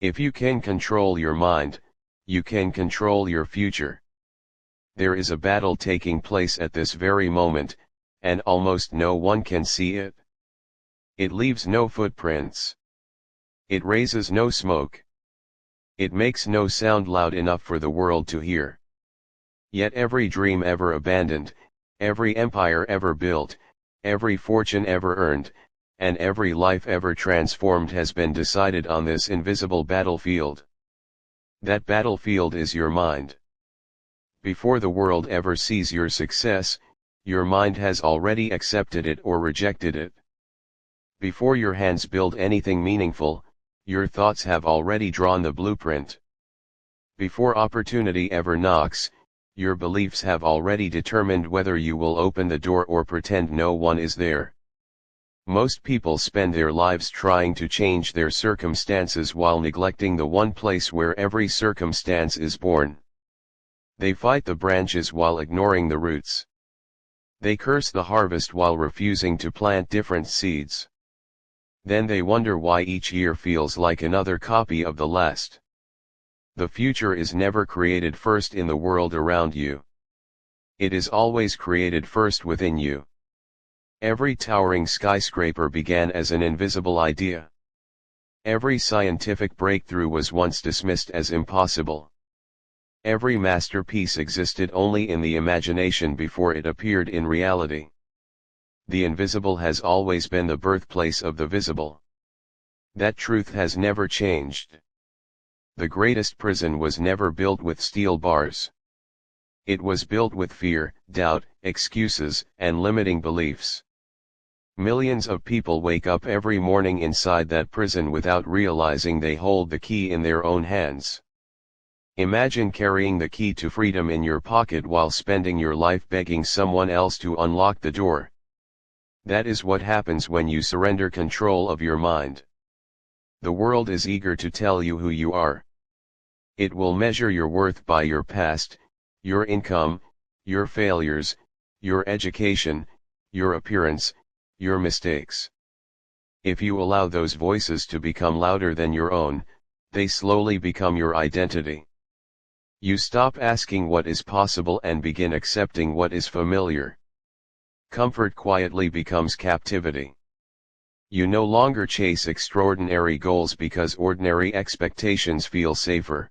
If you can control your mind, you can control your future. There is a battle taking place at this very moment, and almost no one can see it. It leaves no footprints. It raises no smoke. It makes no sound loud enough for the world to hear. Yet every dream ever abandoned, every empire ever built, every fortune ever earned, and every life ever transformed has been decided on this invisible battlefield. That battlefield is your mind. Before the world ever sees your success, your mind has already accepted it or rejected it. Before your hands build anything meaningful, your thoughts have already drawn the blueprint. Before opportunity ever knocks, your beliefs have already determined whether you will open the door or pretend no one is there. Most people spend their lives trying to change their circumstances while neglecting the one place where every circumstance is born. They fight the branches while ignoring the roots. They curse the harvest while refusing to plant different seeds. Then they wonder why each year feels like another copy of the last. The future is never created first in the world around you. It is always created first within you. Every towering skyscraper began as an invisible idea. Every scientific breakthrough was once dismissed as impossible. Every masterpiece existed only in the imagination before it appeared in reality. The invisible has always been the birthplace of the visible. That truth has never changed. The greatest prison was never built with steel bars. It was built with fear, doubt, excuses, and limiting beliefs. Millions of people wake up every morning inside that prison without realizing they hold the key in their own hands. Imagine carrying the key to freedom in your pocket while spending your life begging someone else to unlock the door. That is what happens when you surrender control of your mind. The world is eager to tell you who you are. It will measure your worth by your past, your income, your failures, your education, your appearance, your mistakes. If you allow those voices to become louder than your own, they slowly become your identity. You stop asking what is possible and begin accepting what is familiar. Comfort quietly becomes captivity. You no longer chase extraordinary goals because ordinary expectations feel safer.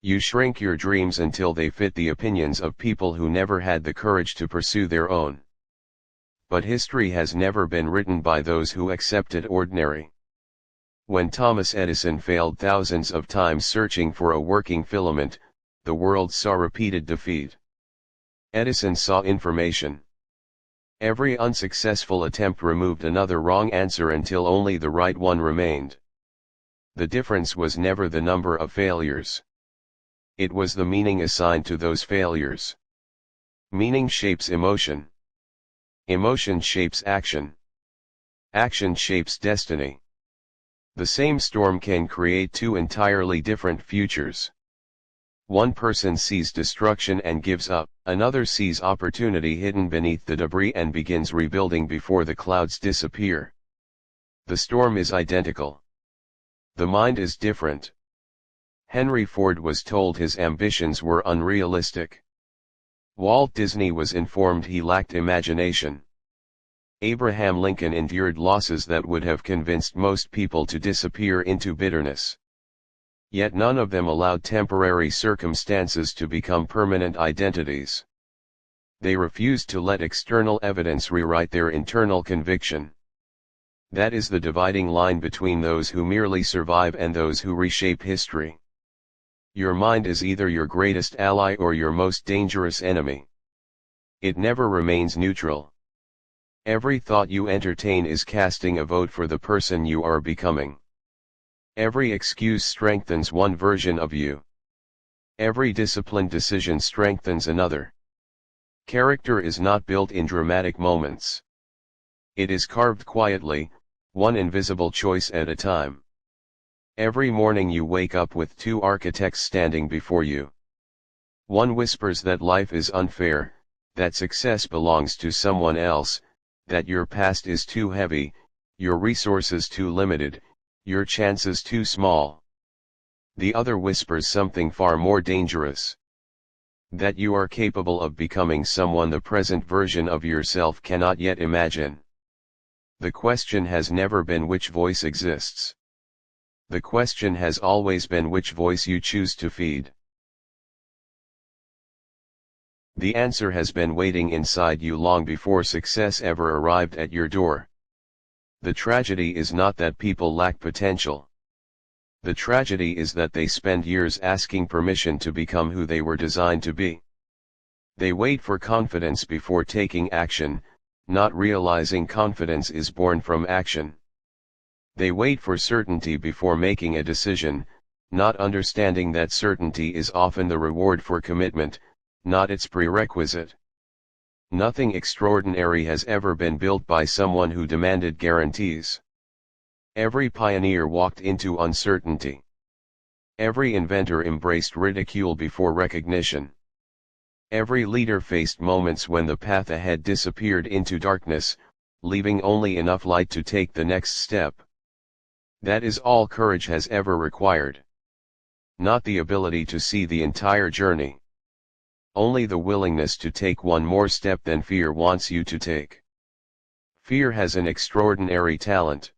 You shrink your dreams until they fit the opinions of people who never had the courage to pursue their own. But history has never been written by those who accepted ordinary. When Thomas Edison failed thousands of times searching for a working filament, the world saw repeated defeat. Edison saw information. Every unsuccessful attempt removed another wrong answer until only the right one remained. The difference was never the number of failures. It was the meaning assigned to those failures. Meaning shapes emotion. Emotion shapes action. Action shapes destiny. The same storm can create two entirely different futures. One person sees destruction and gives up, another sees opportunity hidden beneath the debris and begins rebuilding before the clouds disappear. The storm is identical. The mind is different. Henry Ford was told his ambitions were unrealistic. Walt Disney was informed he lacked imagination. Abraham Lincoln endured losses that would have convinced most people to disappear into bitterness. Yet none of them allowed temporary circumstances to become permanent identities. They refused to let external evidence rewrite their internal conviction. That is the dividing line between those who merely survive and those who reshape history. Your mind is either your greatest ally or your most dangerous enemy. It never remains neutral. Every thought you entertain is casting a vote for the person you are becoming. Every excuse strengthens one version of you. Every disciplined decision strengthens another. Character is not built in dramatic moments. It is carved quietly, one invisible choice at a time. Every morning you wake up with two architects standing before you. One whispers that life is unfair, that success belongs to someone else, that your past is too heavy, your resources too limited, your chances too small. The other whispers something far more dangerous. That you are capable of becoming someone the present version of yourself cannot yet imagine. The question has never been which voice exists. The question has always been which voice you choose to feed. The answer has been waiting inside you long before success ever arrived at your door. The tragedy is not that people lack potential. The tragedy is that they spend years asking permission to become who they were designed to be. They wait for confidence before taking action, not realizing confidence is born from action. They wait for certainty before making a decision, not understanding that certainty is often the reward for commitment, not its prerequisite. Nothing extraordinary has ever been built by someone who demanded guarantees. Every pioneer walked into uncertainty. Every inventor embraced ridicule before recognition. Every leader faced moments when the path ahead disappeared into darkness, leaving only enough light to take the next step. That is all courage has ever required. Not the ability to see the entire journey. Only the willingness to take one more step than fear wants you to take. Fear has an extraordinary talent.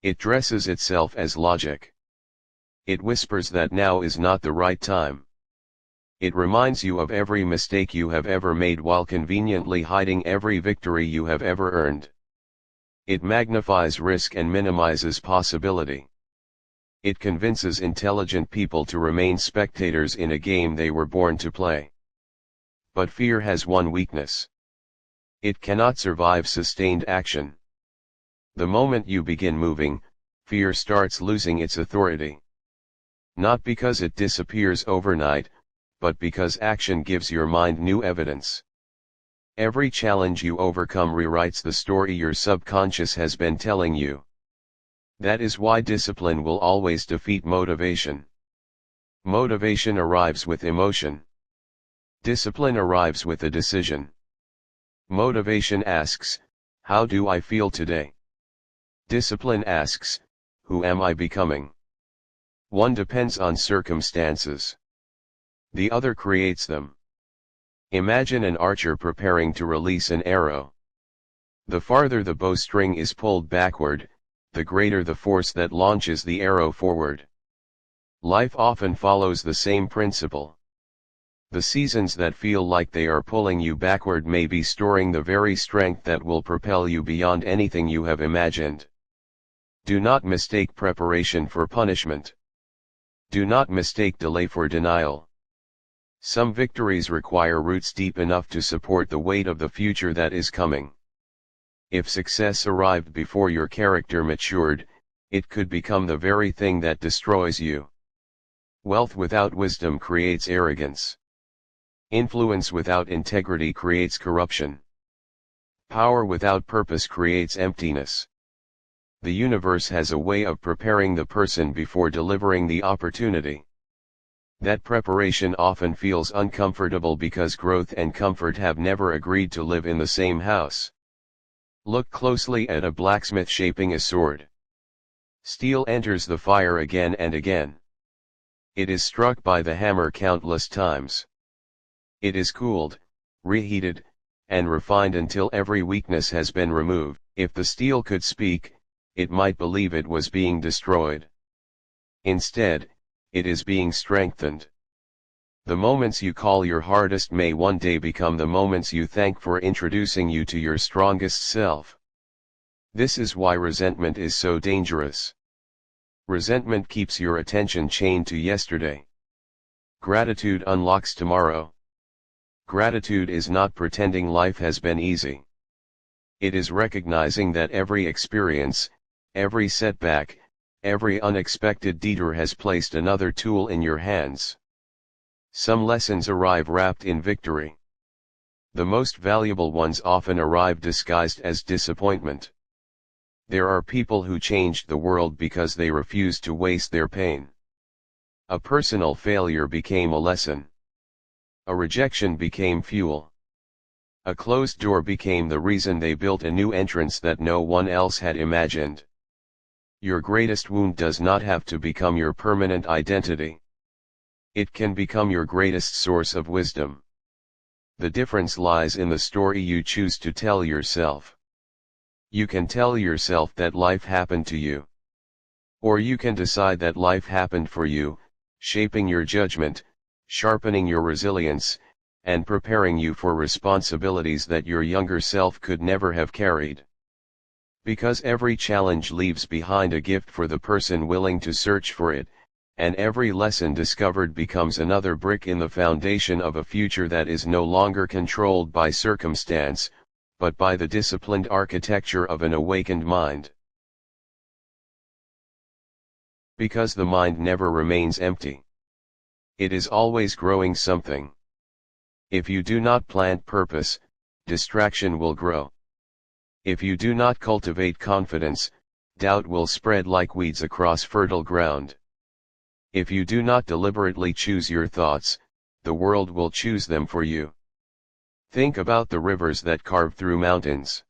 It dresses itself as logic. It whispers that now is not the right time. It reminds you of every mistake you have ever made while conveniently hiding every victory you have ever earned. It magnifies risk and minimizes possibility. It convinces intelligent people to remain spectators in a game they were born to play. But fear has one weakness. It cannot survive sustained action. The moment you begin moving, fear starts losing its authority. Not because it disappears overnight, but because action gives your mind new evidence. Every challenge you overcome rewrites the story your subconscious has been telling you. That is why discipline will always defeat motivation. Motivation arrives with emotion. Discipline arrives with a decision. Motivation asks, how do I feel today? Discipline asks, who am I becoming? One depends on circumstances. The other creates them. Imagine an archer preparing to release an arrow. The farther the bowstring is pulled backward, the greater the force that launches the arrow forward. Life often follows the same principle. The seasons that feel like they are pulling you backward may be storing the very strength that will propel you beyond anything you have imagined. Do not mistake preparation for punishment. Do not mistake delay for denial. Some victories require roots deep enough to support the weight of the future that is coming. If success arrived before your character matured, it could become the very thing that destroys you. Wealth without wisdom creates arrogance. Influence without integrity creates corruption. Power without purpose creates emptiness. The universe has a way of preparing the person before delivering the opportunity. That preparation often feels uncomfortable because growth and comfort have never agreed to live in the same house. Look closely at a blacksmith shaping a sword. Steel enters the fire again and again. It is struck by the hammer countless times. It is cooled, reheated, and refined until every weakness has been removed. If the steel could speak, it might believe it was being destroyed. Instead, it is being strengthened. The moments you call your hardest may one day become the moments you thank for introducing you to your strongest self. This is why resentment is so dangerous. Resentment keeps your attention chained to yesterday. Gratitude unlocks tomorrow. Gratitude is not pretending life has been easy. It is recognizing that every experience, every setback, every unexpected detour has placed another tool in your hands. Some lessons arrive wrapped in victory. The most valuable ones often arrive disguised as disappointment. There are people who changed the world because they refused to waste their pain. A personal failure became a lesson. A rejection became fuel. A closed door became the reason they built a new entrance that no one else had imagined. Your greatest wound does not have to become your permanent identity. It can become your greatest source of wisdom. The difference lies in the story you choose to tell yourself. You can tell yourself that life happened to you. Or you can decide that life happened for you, shaping your judgment, sharpening your resilience, and preparing you for responsibilities that your younger self could never have carried. Because every challenge leaves behind a gift for the person willing to search for it, and every lesson discovered becomes another brick in the foundation of a future that is no longer controlled by circumstance, but by the disciplined architecture of an awakened mind. Because the mind never remains empty. It is always growing something. If you do not plant purpose, distraction will grow. If you do not cultivate confidence, doubt will spread like weeds across fertile ground. If you do not deliberately choose your thoughts, the world will choose them for you. Think about the rivers that carve through mountains.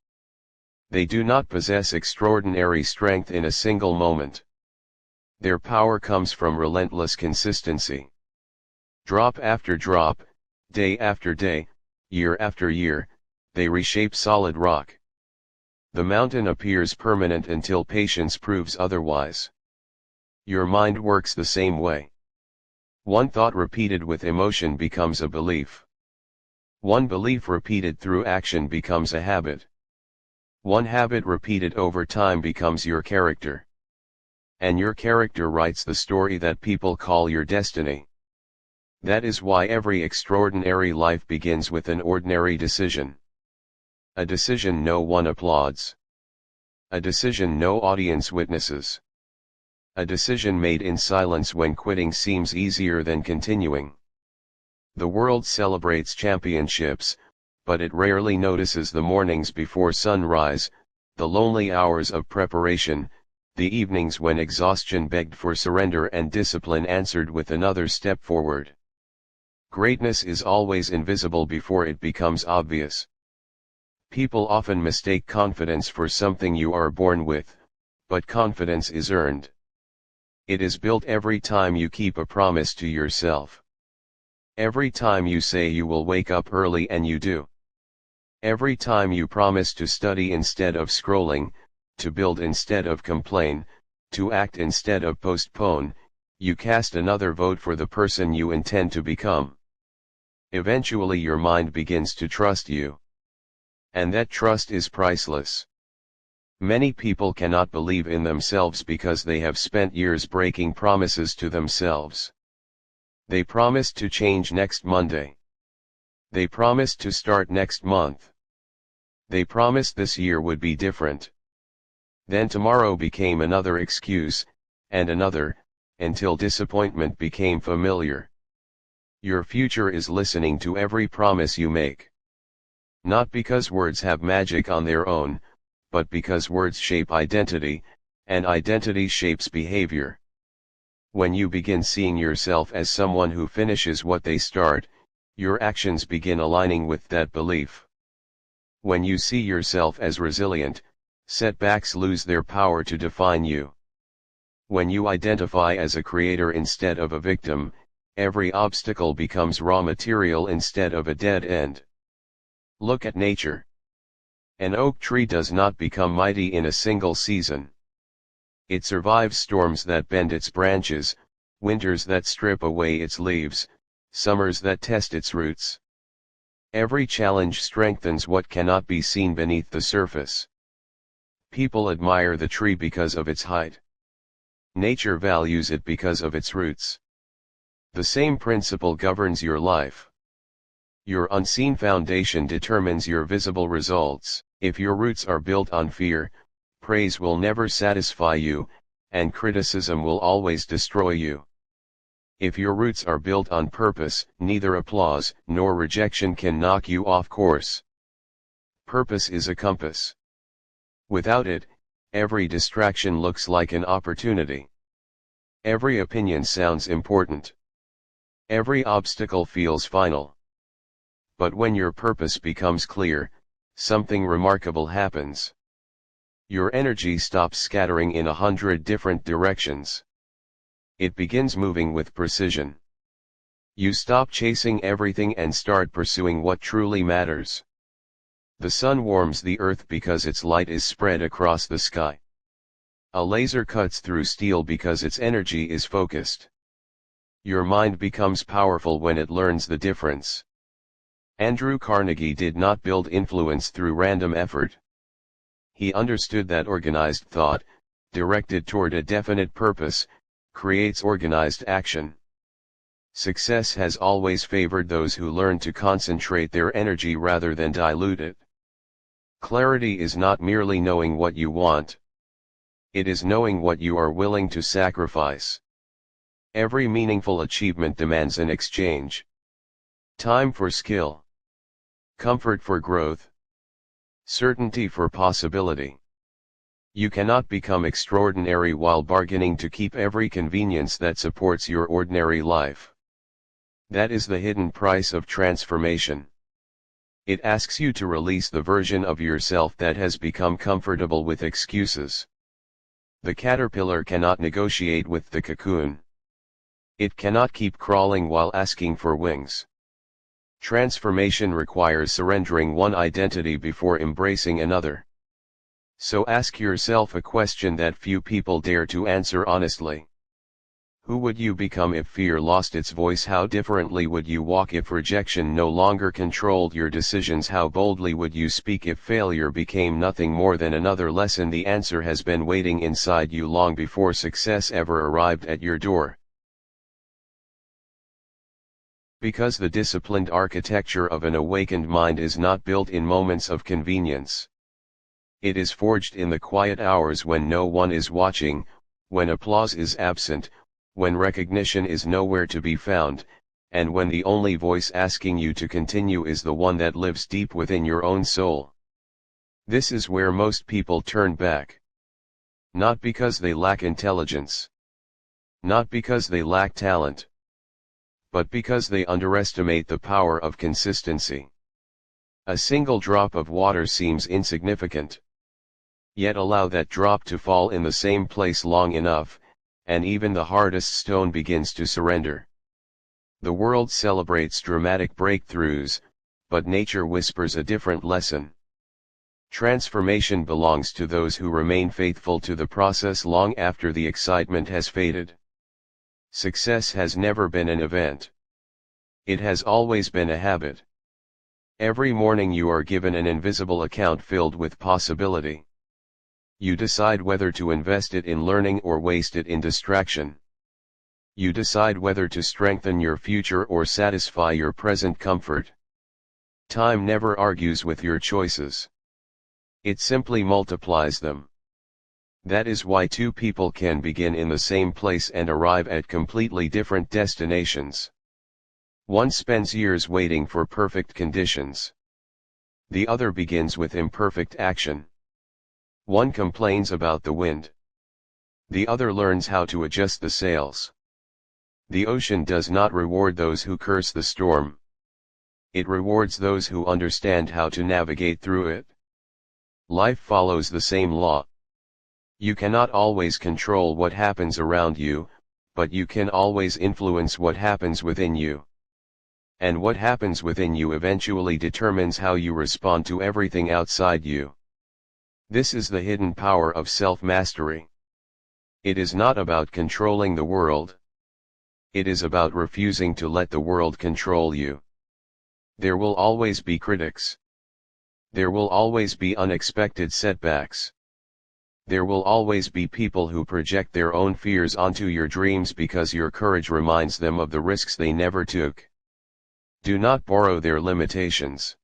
They do not possess extraordinary strength in a single moment. Their power comes from relentless consistency. Drop after drop, day after day, year after year, they reshape solid rock. The mountain appears permanent until patience proves otherwise. Your mind works the same way. One thought repeated with emotion becomes a belief. One belief repeated through action becomes a habit. One habit repeated over time becomes your character. And your character writes the story that people call your destiny. That is why every extraordinary life begins with an ordinary decision. A decision no one applauds. A decision no audience witnesses. A decision made in silence when quitting seems easier than continuing. The world celebrates championships, but it rarely notices the mornings before sunrise, the lonely hours of preparation, the evenings when exhaustion begged for surrender and discipline answered with another step forward. Greatness is always invisible before it becomes obvious. People often mistake confidence for something you are born with, but confidence is earned. It is built every time you keep a promise to yourself. Every time you say you will wake up early and you do. Every time you promise to study instead of scrolling, to build instead of complain, to act instead of postpone, you cast another vote for the person you intend to become. Eventually your mind begins to trust you. And that trust is priceless. Many people cannot believe in themselves because they have spent years breaking promises to themselves. They promised to change next Monday. They promised to start next month. They promised this year would be different. Then tomorrow became another excuse, and another, until disappointment became familiar. Your future is listening to every promise you make. Not because words have magic on their own, but because words shape identity, and identity shapes behavior. When you begin seeing yourself as someone who finishes what they start, your actions begin aligning with that belief. When you see yourself as resilient, setbacks lose their power to define you. When you identify as a creator instead of a victim, every obstacle becomes raw material instead of a dead end. Look at nature. An oak tree does not become mighty in a single season. It survives storms that bend its branches, winters that strip away its leaves, summers that test its roots. Every challenge strengthens what cannot be seen beneath the surface. People admire the tree because of its height. Nature values it because of its roots. The same principle governs your life. Your unseen foundation determines your visible results. If your roots are built on fear, praise will never satisfy you, and criticism will always destroy you. If your roots are built on purpose, neither applause nor rejection can knock you off course. Purpose is a compass. Without it, every distraction looks like an opportunity. Every opinion sounds important. Every obstacle feels final. But when your purpose becomes clear, something remarkable happens. Your energy stops scattering in 100 different directions. It begins moving with precision. You stop chasing everything and start pursuing what truly matters. The sun warms the earth because its light is spread across the sky. A laser cuts through steel because its energy is focused. Your mind becomes powerful when it learns the difference. Andrew Carnegie did not build influence through random effort. He understood that organized thought, directed toward a definite purpose, creates organized action. Success has always favored those who learn to concentrate their energy rather than dilute it. Clarity is not merely knowing what you want. It is knowing what you are willing to sacrifice. Every meaningful achievement demands an exchange. Time for skill. Comfort for growth. Certainty for possibility. You cannot become extraordinary while bargaining to keep every convenience that supports your ordinary life. That is the hidden price of transformation. It asks you to release the version of yourself that has become comfortable with excuses. The caterpillar cannot negotiate with the cocoon. It cannot keep crawling while asking for wings. Transformation requires surrendering one identity before embracing another. So ask yourself a question that few people dare to answer honestly. Who would you become if fear lost its voice? How differently would you walk if rejection no longer controlled your decisions? How boldly would you speak if failure became nothing more than another lesson? The answer has been waiting inside you long before success ever arrived at your door. Because the disciplined architecture of an awakened mind is not built in moments of convenience. It is forged in the quiet hours when no one is watching, when applause is absent, when recognition is nowhere to be found, and when the only voice asking you to continue is the one that lives deep within your own soul. This is where most people turn back. Not because they lack intelligence. Not because they lack talent. But because they underestimate the power of consistency. A single drop of water seems insignificant. Yet allow that drop to fall in the same place long enough, and even the hardest stone begins to surrender. The world celebrates dramatic breakthroughs, but nature whispers a different lesson. Transformation belongs to those who remain faithful to the process long after the excitement has faded. Success has never been an event. It has always been a habit. Every morning you are given an invisible account filled with possibility. You decide whether to invest it in learning or waste it in distraction. You decide whether to strengthen your future or satisfy your present comfort. Time never argues with your choices. It simply multiplies them. That is why two people can begin in the same place and arrive at completely different destinations. One spends years waiting for perfect conditions. The other begins with imperfect action. One complains about the wind. The other learns how to adjust the sails. The ocean does not reward those who curse the storm. It rewards those who understand how to navigate through it. Life follows the same law. You cannot always control what happens around you, but you can always influence what happens within you. And what happens within you eventually determines how you respond to everything outside you. This is the hidden power of self-mastery. It is not about controlling the world. It is about refusing to let the world control you. There will always be critics. There will always be unexpected setbacks. There will always be people who project their own fears onto your dreams because your courage reminds them of the risks they never took. Do not borrow their limitations.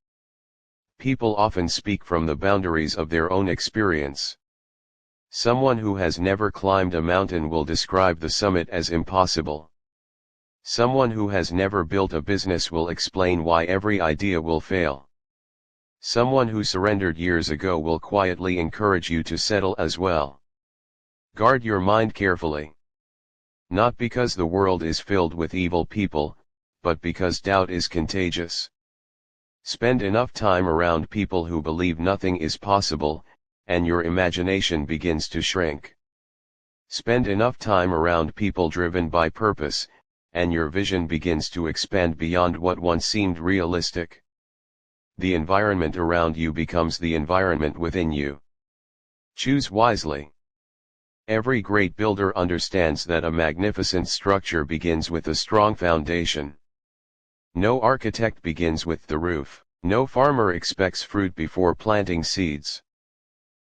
People often speak from the boundaries of their own experience. Someone who has never climbed a mountain will describe the summit as impossible. Someone who has never built a business will explain why every idea will fail. Someone who surrendered years ago will quietly encourage you to settle as well. Guard your mind carefully. Not because the world is filled with evil people, but because doubt is contagious. Spend enough time around people who believe nothing is possible, and your imagination begins to shrink. Spend enough time around people driven by purpose, and your vision begins to expand beyond what once seemed realistic. The environment around you becomes the environment within you. Choose wisely. Every great builder understands that a magnificent structure begins with a strong foundation. No architect begins with the roof. No farmer expects fruit before planting seeds.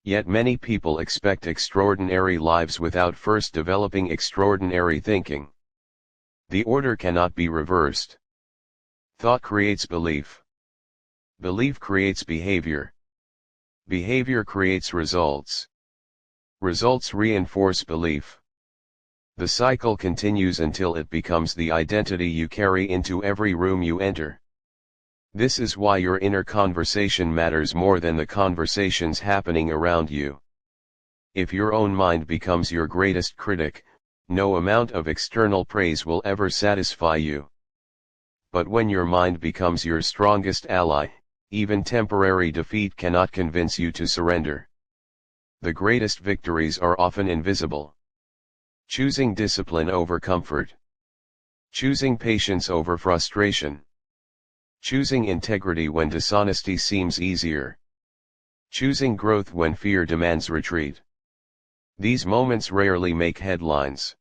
Yet many people expect extraordinary lives without first developing extraordinary thinking. The order cannot be reversed. Thought creates belief. Belief creates behavior. Behavior creates results. Results reinforce belief. The cycle continues until it becomes the identity you carry into every room you enter. This is why your inner conversation matters more than the conversations happening around you. If your own mind becomes your greatest critic, no amount of external praise will ever satisfy you. But when your mind becomes your strongest ally, even temporary defeat cannot convince you to surrender. The greatest victories are often invisible. Choosing discipline over comfort. Choosing patience over frustration. Choosing integrity when dishonesty seems easier. Choosing growth when fear demands retreat. These moments rarely make headlines.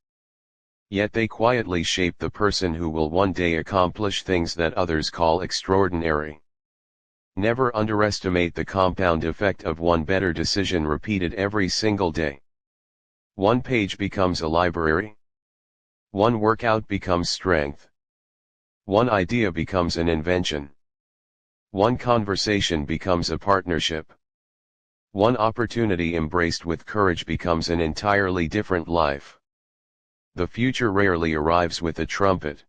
Yet they quietly shape the person who will one day accomplish things that others call extraordinary. Never underestimate the compound effect of one better decision repeated every single day. One page becomes a library. One workout becomes strength. One idea becomes an invention. One conversation becomes a partnership. One opportunity embraced with courage becomes an entirely different life. The future rarely arrives with a trumpet.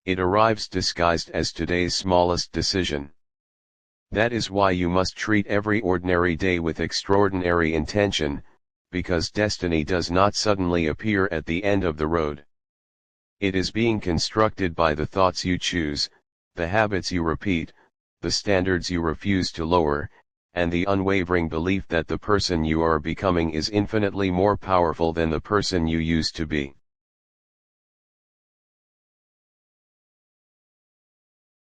It arrives disguised as today's smallest decision. That is why you must treat every ordinary day with extraordinary intention, because destiny does not suddenly appear at the end of the road. It is being constructed by the thoughts you choose, the habits you repeat, the standards you refuse to lower, and the unwavering belief that the person you are becoming is infinitely more powerful than the person you used to be.